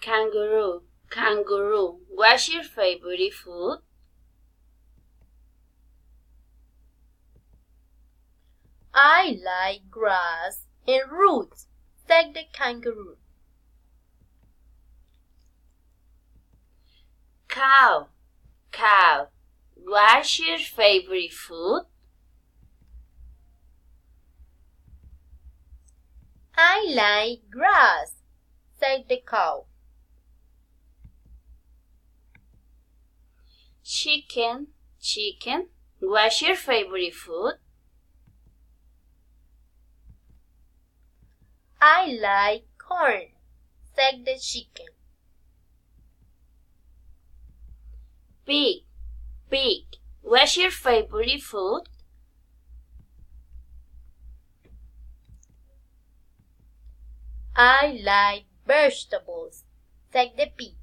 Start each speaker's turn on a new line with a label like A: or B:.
A: Kangaroo, kangaroo. What's your favorite food?
B: I like grass and roots, said the kangaroo.
A: Cow, cow. What's your favorite food?
B: I like grass, said the cow.
A: Chicken, chicken. What's your favorite food?
B: I like corn, said the chicken.
A: Pig, pig. What's your favorite food?
B: I like vegetables, said the pig.